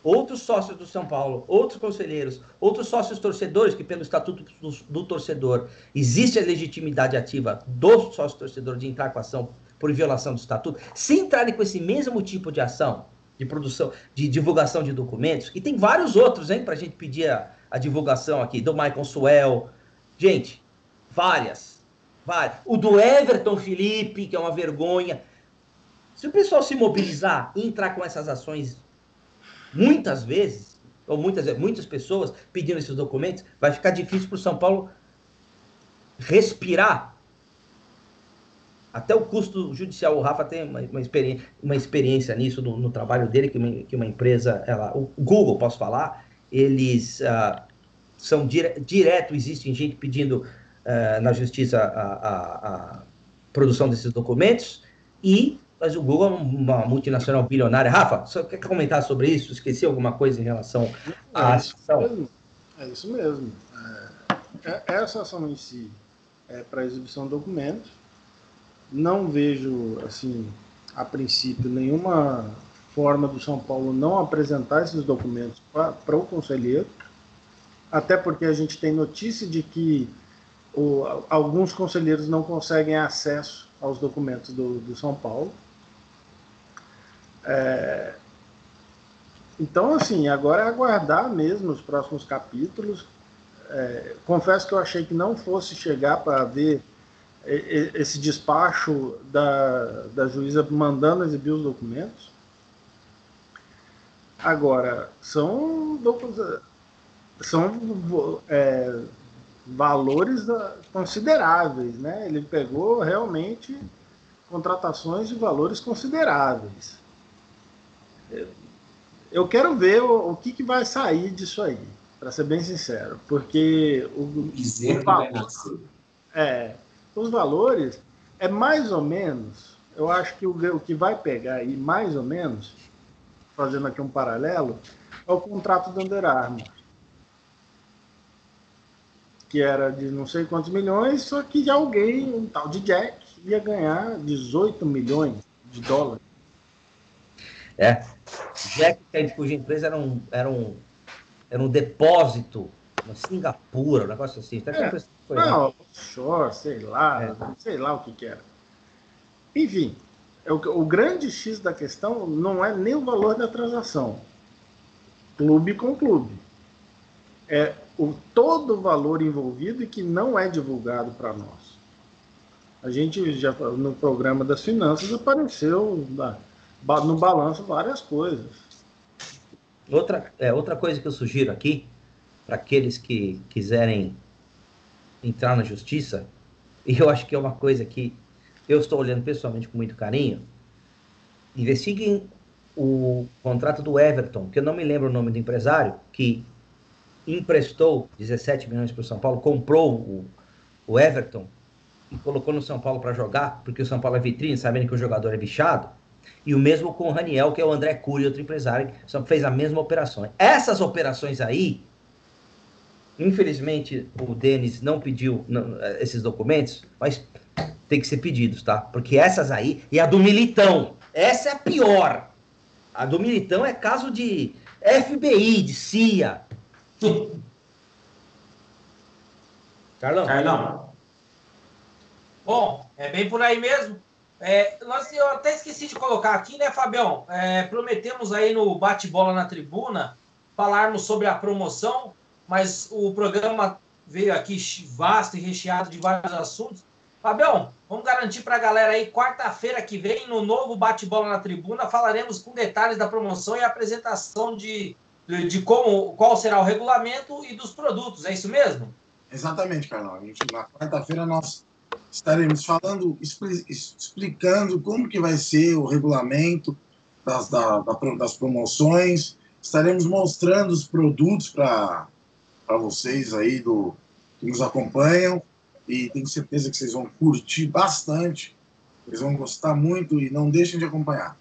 outros sócios do São Paulo, outros conselheiros, outros sócios torcedores, que pelo Estatuto do Torcedor existe a legitimidade ativa do sócio torcedor de entrar com ação por violação do Estatuto, se entrarem com esse mesmo tipo de ação, de produção, de divulgação de documentos, e tem vários outros, hein, para a gente pedir a divulgação aqui, do Michael Suel, gente, várias. O do Everton Felipe, que é uma vergonha. Se o pessoal se mobilizar e entrar com essas ações muitas vezes, ou muitas pessoas pedindo esses documentos, vai ficar difícil para o São Paulo respirar. Até o custo judicial, o Rafa tem uma experiência nisso no trabalho dele, que uma empresa, o Google, posso falar, eles são direto, existe gente pedindo na justiça a produção desses documentos, mas o Google é uma multinacional bilionária. Rafa, você quer comentar sobre isso? Esqueci alguma coisa em relação à ação? É isso mesmo. Essa ação em si é para exibição de documentos. Não vejo, assim, a princípio, nenhuma forma do São Paulo não apresentar esses documentos para o conselheiro, até porque a gente tem notícia de que alguns conselheiros não conseguem acesso aos documentos do São Paulo. Então, assim, agora é aguardar mesmo os próximos capítulos. Confesso que eu achei que não fosse chegar para ver esse despacho da juíza mandando exibir os documentos. Agora, são valores consideráveis, né? Ele pegou realmente contratações de valores consideráveis. Eu quero ver o que vai sair disso aí, para ser bem sincero, porque os valores é mais ou menos, eu acho que o que vai pegar aí, mais ou menos, fazendo aqui um paralelo, é o contrato do Under Armour, que era de não sei quantos milhões, só que alguém, um tal de Jack, ia ganhar 18 milhões de dólares. Jack, cuja empresa era um depósito na Singapura, um negócio assim. Offshore, sei lá o que era. Enfim, o grande X da questão não é nem o valor da transação, clube com clube. É todo o valor envolvido e que não é divulgado para nós. A gente já, no programa das finanças, apareceu no balanço várias coisas. Outra coisa que eu sugiro aqui, para aqueles que quiserem entrar na justiça, e eu acho que é uma coisa que eu estou olhando pessoalmente com muito carinho, investiguem o contrato do Everton, que eu não me lembro o nome do empresário, que emprestou 17 milhões para o São Paulo, comprou o Everton e colocou no São Paulo para jogar, porque o São Paulo é vitrine, sabendo que o jogador é bichado. E o mesmo com o Raniel, que é o André Cury, outro empresário, que fez a mesma operação. Essas operações aí, infelizmente, o Denis não pediu esses documentos, mas tem que ser pedidos, tá? Porque essas aí, e a do Militão, essa é a pior. A do Militão é caso de FBI, de CIA. Carlão. Bom, é bem por aí mesmo. Eu até esqueci de colocar aqui, né, Fabião? Prometemos aí no bate-bola na tribuna falarmos sobre a promoção, mas o programa veio aqui vasto e recheado de vários assuntos. Fabião, vamos garantir para a galera aí, quarta-feira que vem, no novo Bate-Bola na Tribuna, falaremos com detalhes da promoção e apresentação de qual será o regulamento e dos produtos, é isso mesmo? Exatamente, Carlão. Na quarta-feira nós estaremos falando, explicando como que vai ser o regulamento das promoções, estaremos mostrando os produtos para vocês aí que nos acompanham, e tenho certeza que vocês vão curtir bastante, vocês vão gostar muito e não deixem de acompanhar.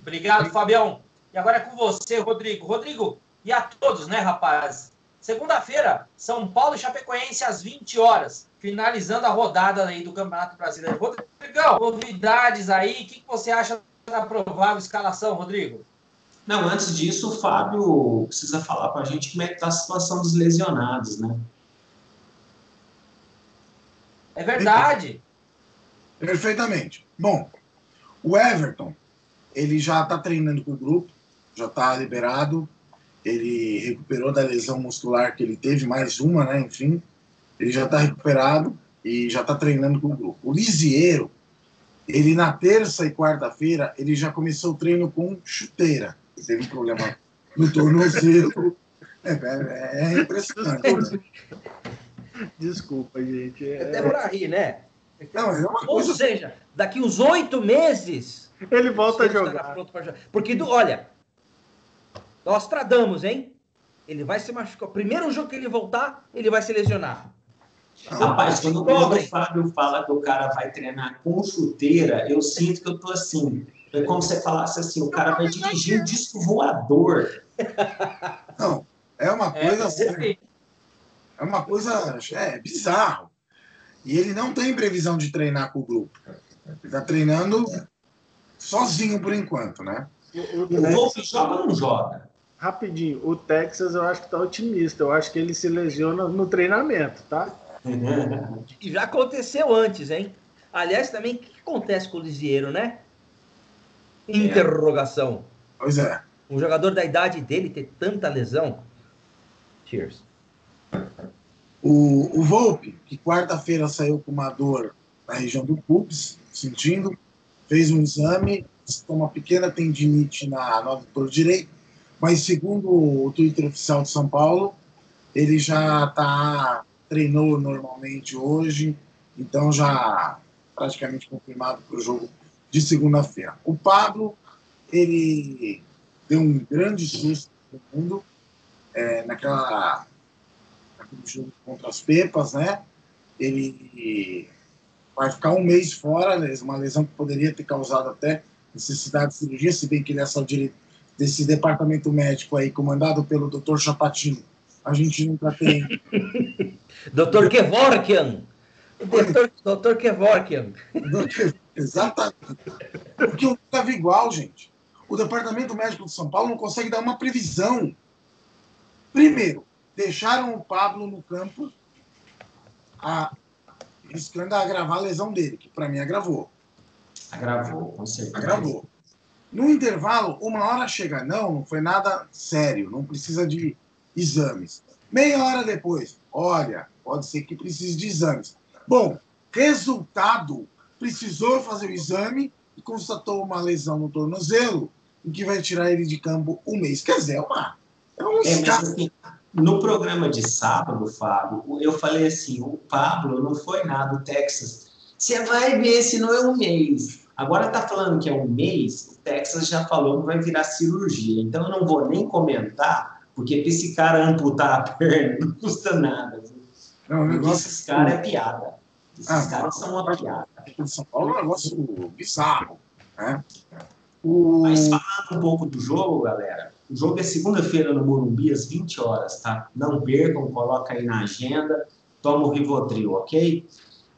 Obrigado, Fabião. E agora é com você, Rodrigo. Rodrigo, e a todos, né, rapaz? Segunda-feira, São Paulo e Chapecoense às 20 horas, finalizando a rodada aí do Campeonato Brasileiro. Rodrigão, novidades aí, o que você acha da provável escalação, Rodrigo? Não, antes disso, o Fábio precisa falar para a gente como é que está a situação dos lesionados, né? É verdade. Perfeitamente. Bom, o Everton, ele já está treinando com o grupo, já está liberado, ele recuperou da lesão muscular que ele teve, mais uma, né, enfim, ele já está recuperado e já está treinando com o grupo. O Lisieiro, ele na terça e quarta-feira, ele já começou o treino com chuteira. Ele teve um problema no tornozelo. É impressionante. Desculpa, gente. Até pra rir, né? Não, é uma Ou coisa... seja, daqui uns 8 meses... Ele volta a jogar. Porque, olha, nós tradamos, hein? Ele vai se machucar. O primeiro jogo que ele voltar, ele vai se lesionar. Rapaz, quando o Fábio fala que o cara vai treinar com chuteira, eu sinto que eu tô assim. É como se você falasse assim, o cara vai dirigir um disco voador. Não, é uma coisa assim. É uma coisa bizarro. E ele não tem previsão de treinar com o grupo. Ele está treinando sozinho por enquanto, né? O Wolf joga ou não joga? Rapidinho, o Texas eu acho que tá otimista. Eu acho que ele se lesiona no treinamento, tá? E já aconteceu antes, hein? Aliás, também, o que acontece com o Lisieiro, né? Interrogação. Pois é. Um jogador da idade dele ter tanta lesão. Cheers. O Volpe, que quarta-feira saiu com uma dor na região do pubis, sentindo, fez um exame, com uma pequena tendinite no adutor direito, mas segundo o Twitter oficial de São Paulo, ele já treinou normalmente hoje, então já praticamente confirmado para o jogo de segunda-feira. O Pablo, ele deu um grande susto no mundo naquele jogo contra as Pepas, né? Ele vai ficar um mês fora, uma lesão que poderia ter causado até necessidade de cirurgia, se bem que ele é só direito desse departamento médico aí, comandado pelo Dr. Chapatinho. A gente nunca tem... Dr. Kevorkian. Dr. Kevorkian. Exatamente. Porque eu nunca vi igual, gente. O departamento médico de São Paulo não consegue dar uma previsão. Primeiro, deixaram o Pablo no campo riscando a agravar a lesão dele, que para mim agravou. Agravou, com certeza. Agravou. No intervalo, uma hora chega, não foi nada sério, não precisa de exames. Meia hora depois, olha, pode ser que precise de exames. Bom, resultado, precisou fazer o exame e constatou uma lesão no tornozelo, o que vai tirar ele de campo um mês. Quer dizer, mas assim, no programa de sábado, Fábio, eu falei assim, o Pablo não foi nada, o Texas. Você vai ver se não é um mês. Agora tá falando que é um mês, o Texas já falou que vai virar cirurgia. Então eu não vou nem comentar, porque para esse cara amputar a perna não custa nada. Esses caras é piada. Esses caras são uma piada. Em São Paulo é um negócio bizarro, né? Mas falando um pouco do jogo, galera, o jogo é segunda-feira no Morumbi, às 20 horas, tá? Não percam, coloca aí na agenda, toma o Rivotril, ok?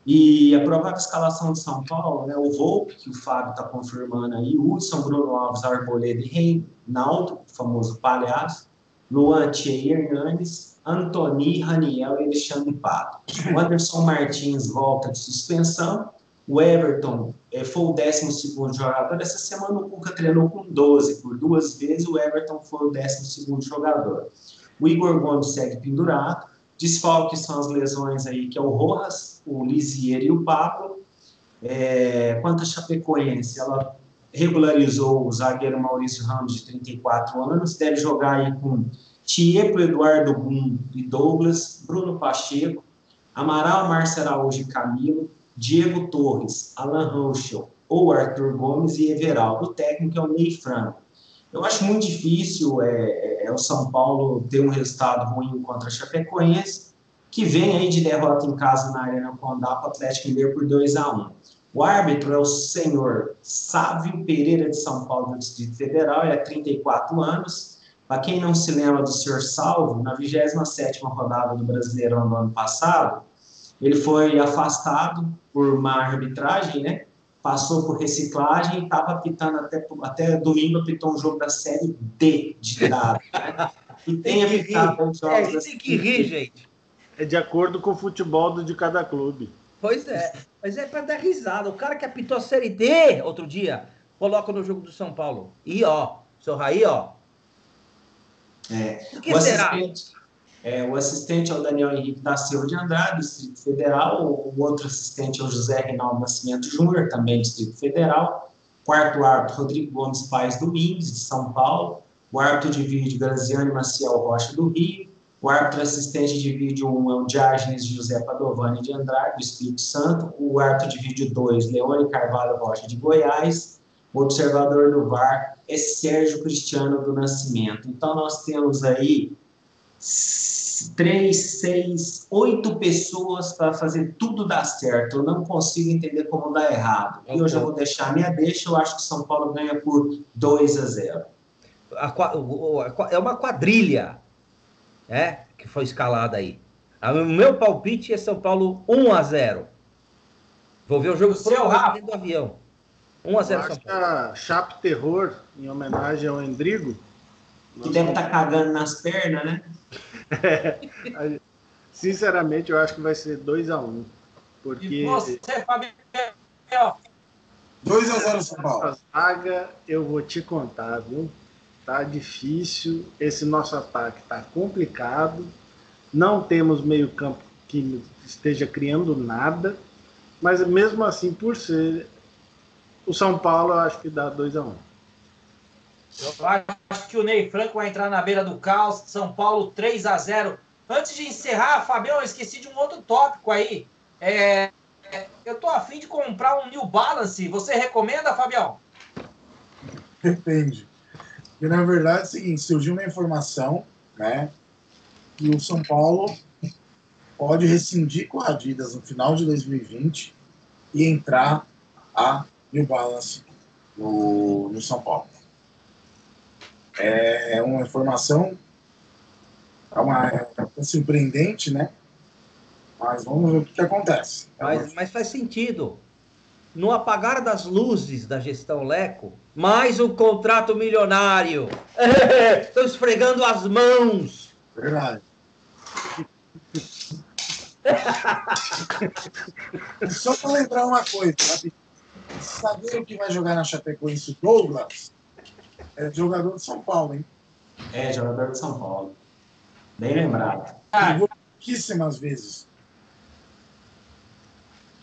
E a provável escalação de São Paulo, né? O Volpe, que o Fábio está confirmando aí, Hudson, Bruno Alves, Arboleda e Reinaldo, o famoso palhaço, Luan, Thierry Hernanes, Antony, Raniel e Alexandre Pato. O Anderson Martins volta de suspensão. O Everton foi o 12º jogador. Essa semana o Cuca treinou com 12. Por 2 vezes o Everton foi o 12º jogador. O Igor Gomes segue pendurado. Desfalques são as lesões aí, que é o Rojas, o Lisier e o Pablo. Quanto a Chapecoense, ela regularizou o zagueiro Maurício Ramos, de 34 anos, deve jogar aí com Tiepo, Eduardo Gum e Douglas, Bruno Pacheco, Amaral, Márcio Araújo e Camilo, Diego Torres, Alan Rochel ou Arthur Gomes e Everaldo. O técnico é o Ney Franco. Eu acho muito difícil o São Paulo ter um resultado ruim contra a Chapecoense, que vem aí de derrota em casa na Arena Condá para o Atlético Mineiro por 2-1. O árbitro é o senhor Sávio Pereira de São Paulo, do Distrito Federal, ele é 34 anos. Para quem não se lembra do senhor Salvo, na 27ª rodada do Brasileirão do ano passado, ele foi afastado por má arbitragem, né? Passou por reciclagem e estava apitando até domingo, apitou um jogo da Série D de dados, né? E tem apitado os jogos da tem que rir, gente. É de acordo com o futebol de cada clube. Pois é, mas é para dar risada. O cara que apitou a Série D outro dia, coloca no jogo do São Paulo. E ó, seu Raí, ó. Por que será? O assistente é o Daniel Henrique da Silva de Andrade, Distrito Federal. O outro assistente é o José Reinaldo Nascimento Júnior, também Distrito Federal. Quarto árbitro, Rodrigo Gomes Paes Domingues, de São Paulo. O árbitro de vídeo, Graziane Maciel Rocha, do Rio. O árbitro assistente de vídeo 1 é o Diágenes José Padovani de Andrade, do Espírito Santo. O árbitro de vídeo 2, Leone Carvalho Rocha, de Goiás. O observador do VAR é Sérgio Cristiano do Nascimento. Então, nós temos aí 3, 6, 8 pessoas para fazer tudo dar certo. Eu não consigo entender como dá errado. E hoje eu vou deixar a minha deixa. Eu acho que o São Paulo ganha por 2-0. É uma quadrilha, que foi escalada aí. O meu palpite é São Paulo 1-0. Vou ver o jogo dentro do avião. 1-0 São Paulo. A Chape Terror, em homenagem ao Endrigo. Que deve estar cagando nas pernas, né? Sinceramente, eu acho que vai ser 2-1. Porque. E você, Fabiano? 2-0 São Paulo. A zaga, eu vou te contar, viu? Tá difícil. Esse nosso ataque tá complicado. Não temos meio-campo que esteja criando nada. Mas mesmo assim, por ser o São Paulo, eu acho que dá 2-1. Eu acho que o Ney Franco vai entrar na beira do caos. São Paulo 3-0. Antes de encerrar, Fabião, eu esqueci de um outro tópico aí. Eu tô a fim de comprar um New Balance. Você recomenda, Fabião? Depende. Porque, na verdade, é o seguinte, surgiu uma informação, né, que o São Paulo pode rescindir com a Adidas no final de 2020 e entrar a New Balance no São Paulo. É uma informação surpreendente, né? Mas vamos ver o que acontece. Mas faz sentido. No apagar das luzes da gestão Leco, mais um contrato milionário. Estou esfregando as mãos. Verdade. Só para lembrar uma coisa, sabe? Saber o que vai jogar na Chapecoense, o Douglas é jogador de São Paulo, hein? É, jogador de São Paulo. Bem lembrado. Jogou pouquíssimas vezes.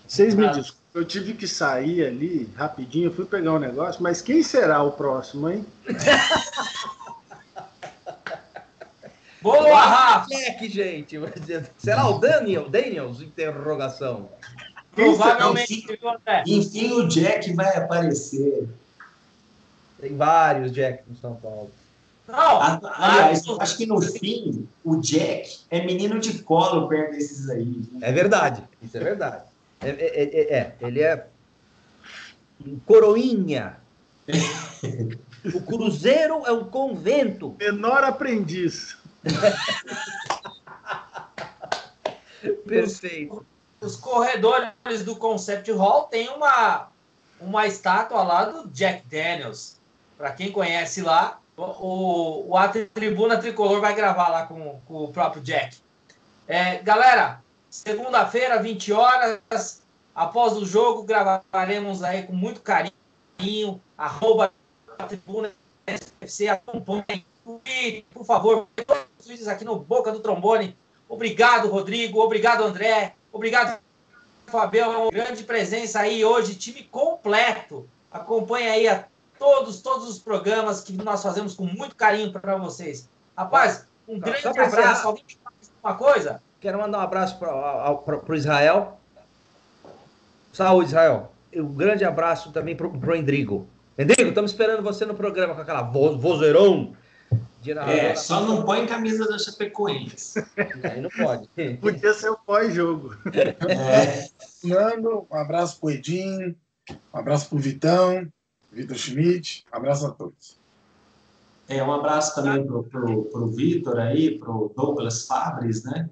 Vocês me desculpem, eu tive que sair ali rapidinho, eu fui pegar um negócio, mas quem será o próximo, hein? Boa, Rafa! Jack, gente. Será o Daniels? Interrogação. Provavelmente, André. Enfim, o Jack vai aparecer. Tem vários Jack no São Paulo. Não, aliás, acho que no fim, o Jack é menino de colo perto desses aí. É verdade, isso é verdade. Ele é um coroinha. O Cruzeiro é um convento. Menor aprendiz. Perfeito. Os corredores do Concept Hall tem uma estátua lá do Jack Daniels. Para quem conhece lá, a Tribuna Tricolor vai gravar lá com o próprio Jack. Galera, segunda-feira, 20 horas, após o jogo, gravaremos aí com muito carinho, @Tribuna SFC, acompanhem por favor, todos os vídeos aqui no Boca do Trombone. Obrigado, Rodrigo. Obrigado, André. Obrigado, Fabião. Grande presença aí hoje, time completo. Acompanha aí todos os programas que nós fazemos com muito carinho para vocês. Rapaz, um grande abraço. Alguém quer falar alguma coisa? Quero mandar um abraço para o Israel. Saúde, Israel. E um grande abraço também para o Endrigo. Endrigo, estamos esperando você no programa com aquela vozeirão. Só não põe camisa da Chapecoense. Aí não pode. Podia ser o pós-jogo. Nando, um abraço pro Edinho, um abraço pro Vitão, Vitor Schmidt, um abraço a todos. Um abraço também pro Vitor aí, pro Douglas Fabres, né?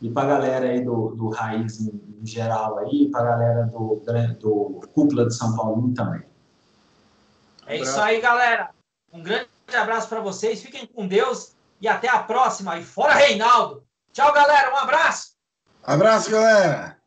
E para a galera aí do Raiz em geral aí, para a galera do Cúpula de São Paulo também. É isso aí, galera. Um grande abraço para vocês. Fiquem com Deus e até a próxima. E fora Reinaldo. Tchau, galera. Um abraço. Abraço, galera.